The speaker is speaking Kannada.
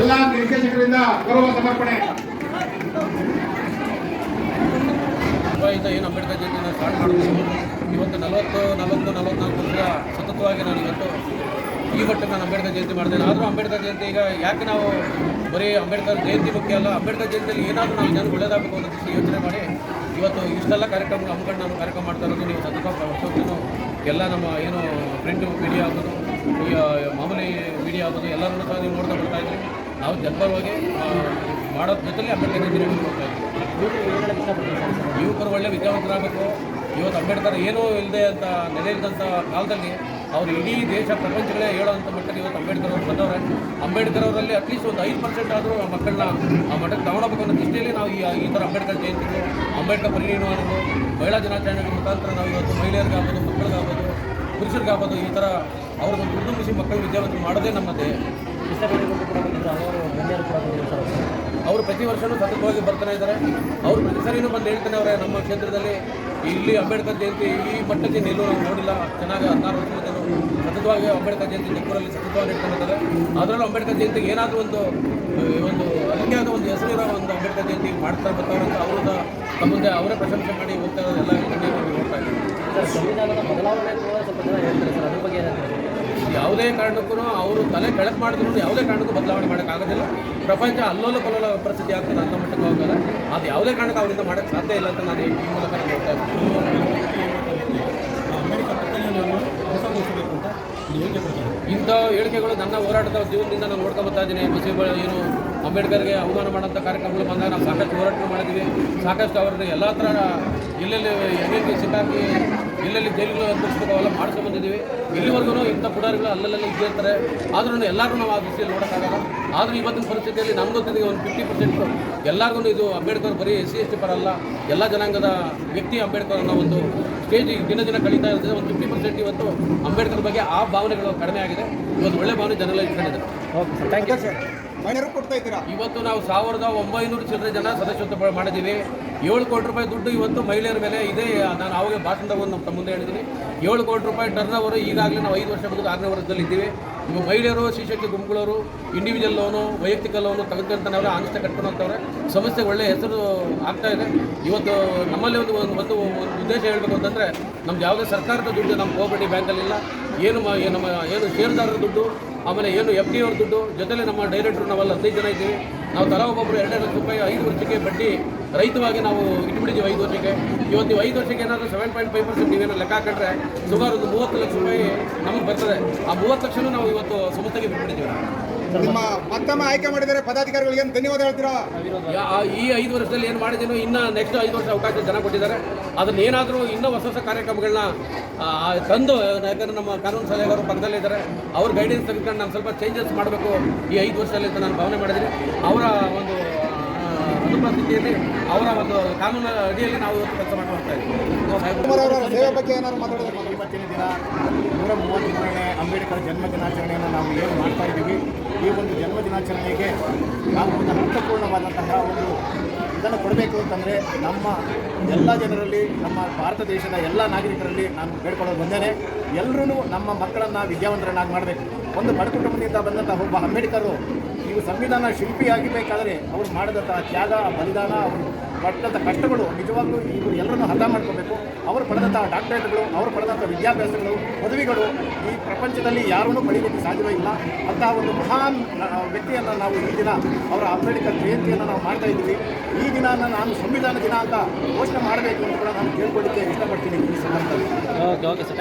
ಎಲ್ಲ ನಿರ್ದೇಶಕರಿಂದ ಗೌರವ ಸಮರ್ಪಣೆ. ಏನು ಅಂಬೇಡ್ಕರ್ ಜಯಂತಿನ ಸ್ಟಾರ್ಟ್ ಮಾಡಿದ್ರು. ಇವತ್ತು 44 ವರ್ಷ ಸತತವಾಗಿ ನಾನು ಇವತ್ತು ಈ ಮಟ್ಟಕ್ಕೆ ನಾನು ಅಂಬೇಡ್ಕರ್ ಜಯಂತಿ ಮಾಡ್ತೇನೆ. ಆದರೂ ಅಂಬೇಡ್ಕರ್ ಜಯಂತಿ ಈಗ ಯಾಕೆ ನಾವು ಬರೀ ಅಂಬೇಡ್ಕರ್ ಜಯಂತಿ ಮುಖ್ಯ ಅಲ್ಲ, ಅಂಬೇಡ್ಕರ್ ಜಯಂತಿಯಲ್ಲಿ ಏನಾದರೂ ನಾವು ಜನರು ಒಳ್ಳೆಯದಾಗಬೇಕು ಅನ್ನೋ ದೃಷ್ಟಿ ಯೋಚನೆ ಮಾಡಿ ಇವತ್ತು ಇಷ್ಟೆಲ್ಲ ಕಾರ್ಯಕ್ರಮ ಹಮ್ಮಿಕೊಂಡು ನಾನು ಕಾರ್ಯಕ್ರಮ ಮಾಡ್ತಾ ಇರೋದು. ನೀವು ಸತತ ವರ್ಷಕ್ಕೂ ಎಲ್ಲ ನಮ್ಮ ಏನು ಪ್ರಿಂಟ್ ಮೀಡಿಯಾ ಆಗೋದು, ಈ ಮಾಮೂಲಿ ಮೀಡಿಯಾ ಆಗೋದು ಎಲ್ಲರೂ ಸಹ ನೀವು ನೋಡ್ತಾ ಬರ್ತಾ ಇದ್ರಿ. ನಾವು ಜನಪರವಾಗಿ ಮಾಡೋದ್ರ ಜೊತೆಲಿ ಅಂಬೇಡ್ಕರ್ ಜಯಂತಿ ನೋಡ್ತಾ ಇದ್ವಿ. ಯುವಕರು ಒಳ್ಳೆ ವಿದ್ಯಾವಂತರಾಗಬೇಕು. ಇವತ್ತು ಅಂಬೇಡ್ಕರ್ ಏನೂ ಇಲ್ಲದೆ ಅಂತ ನೆಲೆ ಇಲ್ಲದಂಥ ಕಾಲದಲ್ಲಿ ಅವರು ಇಡೀ ದೇಶ ಪ್ರಪಂಚಗಳೇ ಹೇಳೋವಂಥ ಮಟ್ಟಕ್ಕೆ ಇವತ್ತು ಅಂಬೇಡ್ಕರ್ ಅವರು ಬಂದವರೆ. ಅಂಬೇಡ್ಕರ್ ಅವರಲ್ಲಿ ಅಟ್ಲೀಸ್ಟ್ ಒಂದು 5% ಆದರೂ ಆ ಮಕ್ಕಳನ್ನ ಆ ಮಟ್ಟಕ್ಕೆ ತಗೊಳ್ಬೇಕು ಅನ್ನೋ ದೃಷ್ಟಿಯಲ್ಲಿ ನಾವು ಈ ಥರ ಅಂಬೇಡ್ಕರ್ ಜಯಂತಿಗಳು, ಅಂಬೇಡ್ಕರ್ ಪರಿನಿರ್ವಾಣಗಳು, ಮಹಿಳಾ ದಿನಾಚರಣೆಗಳ ಮುಖಾಂತರ ನಾವು ಇವತ್ತು ಮಹಿಳೆಯರಿಗಾಗ್ಬೋದು, ಮಕ್ಕಳಿಗಾಗ್ಬೋದು, ಪುರುಷರಿಗಾಗ್ಬೋದು ಈ ಥರ ಅವ್ರಿಗೊಂದು ಹುರಿದುಂಬಿಸಿ ಮಕ್ಕಳು ವಿದ್ಯಾವಂತರು ಮಾಡೋದೇ ನಮ್ಮದೇ. ಅವರು ಪ್ರತಿ ವರ್ಷವೂ ಸತತವಾಗಿ ಬರ್ತಾನೆ ಇದ್ದಾರೆ. ಅವರು ಪ್ರತಿ ಸರಿನೂ ಬಂದು ಹೇಳ್ತಾನೆ ಅವರೇ, ನಮ್ಮ ಕ್ಷೇತ್ರದಲ್ಲಿ ಇಲ್ಲಿ ಅಂಬೇಡ್ಕರ್ ಜಯಂತಿ ಈ ಮಟ್ಟಕ್ಕೆ ಎಲ್ಲೂ ನಾವು ನೋಡಿಲ್ಲ. ಚೆನ್ನಾಗಿ 16 ವರ್ಷದಿಂದ ಸತತವಾಗಿ ಅಂಬೇಡ್ಕರ್ ಜಯಂತಿ ಬೆಂಗಳೂರಲ್ಲಿ ಸತತವಾಗಿ ಇಟ್ಕೊಂಡಿದ್ದಾರೆ. ಅದರಲ್ಲೂ ಅಂಬೇಡ್ಕರ್ ಜಯಂತಿಗೆ ಏನಾದರೂ ಒಂದು ಅದಕ್ಕೆ ಆದ ಒಂದು ಹೆಸರಿರೋ ಒಂದು ಅಂಬೇಡ್ಕರ್ ಜಯಂತಿ ಮಾಡ್ತಾ ಬರ್ತಾರೆ ಅಂತ ಅವರು ತಮ್ಮದೇ ಅವರೇ ಪ್ರಶಂಸೆ ಮಾಡಿ ಹೋಗ್ತಾ ಇರೋದು ಎಲ್ಲ ನೋಡ್ತಾ ಇದ್ದಾರೆ. ಸಂವಿಧಾನದ ಬದಲಾವಣೆ ಕೂಡ ಸ್ವಲ್ಪ ಜನ ಹೇಳ್ತಾರೆ ಸರ್, ಅದ್ರ ಬಗ್ಗೆ ಏನಾಗ್ತದೆ? ಯಾವುದೇ ಕಾರಣಕ್ಕೂ ಅವರು ತಲೆ ಕೆಳಕ್ಕೆ ಮಾಡಿದ್ರು ಯಾವುದೇ ಕಾರಣಕ್ಕೂ ಬದಲಾವಣೆ ಮಾಡೋಕ್ಕಾಗೋದಿಲ್ಲ. ಪ್ರಪಂಚ ಅಲ್ಲೋಲ ಕಲ್ಲೋಲ ಪರಿಸ್ಥಿತಿ ಆಗ್ತದೆ, ಅಂತ ಮಟ್ಟಕ್ಕೆ ಹೋಗಲ್ಲ. ಅದು ಯಾವುದೇ ಕಾರಣಕ್ಕೂ ಅವರಿಂದ ಮಾಡೋಕ್ಕೆ ಸಾಧ್ಯ ಇಲ್ಲ ಅಂತ ನಾನು ಈ ಮೂಲಕ ನಾನು ಹೇಳ್ತಾ ಇದ್ದೀನಿ. ಇಂಥ ಹೇಳಿಕೆಗಳು ನನ್ನ ಹೋರಾಟದ ಜೀವನದಿಂದ ನಾನು ನೋಡ್ಕೊಬತ್ತಾ ಇದ್ದೀನಿ. ಏನು ಅಂಬೇಡ್ಕರ್ಗೆ ಅವಮಾನ ಮಾಡೋಂಥ ಕಾರ್ಯಕ್ರಮಗಳು ಬಂದಾಗ ನಾವು ಸಾಕಷ್ಟು ಹೋರಾಟ ಮಾಡಿದ್ವಿ. ಸಾಕಷ್ಟು ಅವ್ರನ್ನ ಎಲ್ಲ ಥರ ಎಲ್ಲೆಲ್ಲಿ ಹೆಂಗೆ ಸಿಕ್ಕಾಕಿ ಎಲ್ಲೆಲ್ಲಿ ಜೈಲುಗಳು ಅನುಭವಿಸ್ಬೇಕು ಅವೆಲ್ಲ ಮಾಡ್ಕೊಂಡು ಬಂದಿದ್ದೀವಿ. ಇಲ್ಲಿವರೆಗೂ ಇಂಥ ಪುಡಾರಿಗಳು ಅಲ್ಲೆಲ್ಲ ಇದ್ದೇ ಇರ್ತಾರೆ. ಆದ್ರೂ ಎಲ್ಲರೂ ನಾವು ಆ ದೃಷ್ಟಿಯಲ್ಲಿ ನೋಡೋಕ್ಕಾಗಲ್ಲ. ಆದರೂ ಇವತ್ತಿನ ಪರಿಸ್ಥಿತಿಯಲ್ಲಿ ನಮ್ಗೆ ಗೊತ್ತಿದೆ ಒಂದು 50% ಎಲ್ಲರಿಗೂ ಇದು ಅಂಬೇಡ್ಕರ್ ಬರೀ SC/ST ಪರ ಅಲ್ಲ, ಎಲ್ಲ ಜನಾಂಗದ ವ್ಯಕ್ತಿ ಅಂಬೇಡ್ಕರ್ ಅನ್ನೋ ಒಂದು ಸ್ಟೇಜ್ ದಿನ ಕಳೀತಾ ಇರ್ತದೆ. ಒಂದು 50% ಇವತ್ತು ಅಂಬೇಡ್ಕರ್ ಬಗ್ಗೆ ಆ ಭಾವನೆಗಳು ಕಡಿಮೆ ಆಗಿದೆ. ಇವತ್ತು ಒಳ್ಳೆ ಭಾವನೆ ಜನರಲ್ಲಿ ಇಟ್ಕೊಂಡಿದ್ದಾರೆ. Okay sir, thank you sir. ಇವತ್ತು ನಾವು 1900 ಚಿಲ್ಲರೆ ಜನ ಸದಸ್ಯತ್ವ ಮಾಡಿದ್ದೀವಿ. 7 ಕೋಟಿ ರೂಪಾಯಿ ದುಡ್ಡು ಇವತ್ತು ಮಹಿಳೆಯರ ಮೇಲೆ ಇದೆ. ನಾನು ಆವಾಗ ಭಾಷಣದಾಗ ಒಂದು ನಮ್ಮ ಮುಂದೆ ಹೇಳಿದ್ದೀನಿ. 7 ಕೋಟಿ ರೂಪಾಯಿ ಟರ್ನ್ ಓವರ್ ಈಗಾಗಲೇ ನಾವು 5 ವರ್ಷ ಮುಗಿದು 6ನೇ ವರ್ಷದಲ್ಲಿ ಇದ್ದೀವಿ. ಇವು ಮಹಿಳೆಯರು, ಶಿಶಕ್ತಿ ಗುಂಪುಗಳವರು ಇಂಡಿವಿಜುವಲ್ ಲೋನು, ವೈಯಕ್ತಿಕ ಲೋನು ತೆಗೆದುಕೊಂತವ್ರೆ, ಆಂಕ್ಷತೆ ಕಟ್ಕೊಂಡವ್ರೆ. ಸಂಸ್ಥೆಗೆ ಒಳ್ಳೆಯ ಹೆಸರು ಆಗ್ತಾ ಇದೆ. ಇವತ್ತು ನಮ್ಮಲ್ಲಿ ಒಂದು ಉದ್ದೇಶ ಹೇಳಬೇಕು ಅಂತಂದರೆ, ನಮ್ದು ಯಾವುದೇ ಸರ್ಕಾರದ ದುಡ್ಡು ನಮ್ಮ ಕೋಆಪರೇಟಿವ್ ಬ್ಯಾಂಕಲ್ಲಿಲ್ಲ. ಏನು ಷೇರುದಾರರ ದುಡ್ಡು, ಆಮೇಲೆ ಏನು FD ಅವ್ರ ದುಡ್ಡು, ಜೊತೆಲೆ ನಮ್ಮ ಡೈರೆಕ್ಟ್ರು ನಾವೆಲ್ಲ 15 ಜನ ಇದ್ದೀವಿ. ನಾವು ತಲಾ ಒಬ್ಬೊಬ್ಬರು 2 ಲಕ್ಷ ರೂಪಾಯಿ 5 ವರ್ಷಕ್ಕೆ ಬಡ್ಡಿ ರೈತವಾಗಿ ನಾವು ಇಟ್ಬಿಟ್ಟಿದ್ದೀವಿ 5 ವರ್ಷಕ್ಕೆ. ಇವತ್ತು ನೀವು 5 ವರ್ಷಕ್ಕೆ ಏನಾದರೂ 7.5% ನೀವೇನೋ ಲೆಕ್ಕ ಹಾಕೊಂಡ್ರೆ ಸುಮಾರು ಒಂದು 30 ಲಕ್ಷ ರೂಪಾಯಿ ನಮಗೆ ಬರ್ತದೆ. ಆ 30 ಲಕ್ಷನೂ ನಾವು ಇವತ್ತು ಸಂಸ್ಥೆಗೆ ಬಿಟ್ಬಿಟ್ಟಿದ್ದೀವಿ. ನಿಮ್ಮ ಮತ್ತೊಮ್ಮೆ ಆಯ್ಕೆ ಮಾಡಿದರೆ ಪದಾಧಿಕಾರಿಗಳಿಗೆ ಧನ್ಯವಾದ ಹೇಳ್ತೀರಾ? ಈ 5 ವರ್ಷದಲ್ಲಿ ಏನು ಮಾಡಿದ್ದೀನೋ ಇನ್ನು ನೆಕ್ಸ್ಟ್ 5 ವರ್ಷ ಅವಕಾಶ ಜನ ಕೊಟ್ಟಿದ್ದಾರೆ. ಅದನ್ನ ಏನಾದರೂ ಇನ್ನೂ ಹೊಸ ಕಾರ್ಯಕ್ರಮಗಳನ್ನ ತಂದು, ಯಾಕಂದರೆ ನಮ್ಮ ಕಾನೂನು ಸಲಹೆಗಾರರು ಪಕ್ಕದಲ್ಲಿದ್ದಾರೆ, ಅವ್ರ ಗೈಡೆನ್ಸ್ ತೆಗೆದುಕೊಂಡು ನಾನು ಸ್ವಲ್ಪ ಚೇಂಜಸ್ ಮಾಡಬೇಕು ಈ 5 ವರ್ಷದಲ್ಲಿ ಅಂತ ನಾನು ಭಾವನೆ ಮಾಡಿದ್ದೀನಿ. ಅವರ ಒಂದು ಅನುಪಸ್ಥಿತಿಯಲ್ಲಿ ಅವರ ಒಂದು ಕಾನೂನು ಅಡಿಯಲ್ಲಿ ನಾವು ಇವತ್ತು ಕೆಲಸ ಮಾಡ್ತಾ ಇದ್ದೀವಿ. ಸೇವೆ ಬಗ್ಗೆ ಏನಾದ್ರು ಮಾತಾಡೋದು? ಇವತ್ತಿನ ದಿನ 133ನೇ ಅಂಬೇಡ್ಕರ್ ಜನ್ಮ ದಿನಾಚರಣೆಯನ್ನು ನಾವು ಏನು ಮಾಡ್ತಾ ಇದ್ದೀವಿ, ಈ ಒಂದು ಜನ್ಮ ದಿನಾಚರಣೆಗೆ ನಾವು ಒಂದು ಅರ್ಥಪೂರ್ಣವಾದಂತಹ ಒಂದು ಇದನ್ನು ಕೊಡಬೇಕು ಅಂತಂದರೆ ನಮ್ಮ ಎಲ್ಲ ಜನರಲ್ಲಿ, ನಮ್ಮ ಭಾರತ ದೇಶದ ಎಲ್ಲ ನಾಗರಿಕರಲ್ಲಿ ನಾನು ಬೇಡ್ಕೊಳ್ಳೋದು ಒಂದೇ, ಎಲ್ಲರೂ ನಮ್ಮ ಮಕ್ಕಳನ್ನು ವಿದ್ಯಾವಂತರನ್ನಾಗಿ ಮಾಡಬೇಕು. ಒಂದು ಬಡ ಕುಟುಂಬದಿಂದ ಬಂದಂಥ ಒಬ್ಬ ಅಂಬೇಡ್ಕರು ಇವು ಸಂವಿಧಾನ ಶಿಲ್ಪಿಯಾಗಬೇಕಾದರೆ ಅವರು ಮಾಡಿದಂಥ ತ್ಯಾಗ, ಬಲಿದಾನ, ಅವರು ಪಟ್ಟಂಥ ಕಷ್ಟಗಳು ನಿಜವಾಗ್ಲೂ ಇವರು ಎಲ್ಲರನ್ನೂ ಅರ್ಥ ಮಾಡ್ಕೋಬೇಕು. ಅವರು ಪಡೆದಂಥ ಡಾಕ್ಟರೇಟ್ಗಳು, ಅವರು ಪಡೆದಂಥ ವಿದ್ಯಾಭ್ಯಾಸಗಳು, ಪದವಿಗಳು ಈ ಪ್ರಪಂಚದಲ್ಲಿ ಯಾರೂ ಪಡೆಯಲಿಕ್ಕೆ ಸಾಧ್ಯವೇ ಇಲ್ಲ. ಅಂತಹ ಒಂದು ಮಹಾನ್ ವ್ಯಕ್ತಿಯನ್ನು ನಾವು ಈ ದಿನ ಅವರ ಅಂಬೇಡ್ಕರ್ ಜಯಂತಿಯನ್ನು ನಾವು ಮಾಡ್ತಾ ಇದ್ದೀವಿ. ಈ ದಿನವನ್ನು ನಾನು ಸಂವಿಧಾನ ದಿನ ಅಂತ ಘೋಷಣೆ ಮಾಡಬೇಕು ಅಂತ ಕೂಡ ನಾನು ಕೇಳ್ಕೊಳ್ಳಿಕ್ಕೆ ಇಷ್ಟಪಡ್ತೀನಿ ಈ ಸಂದರ್ಭದಲ್ಲಿ. Okay sir.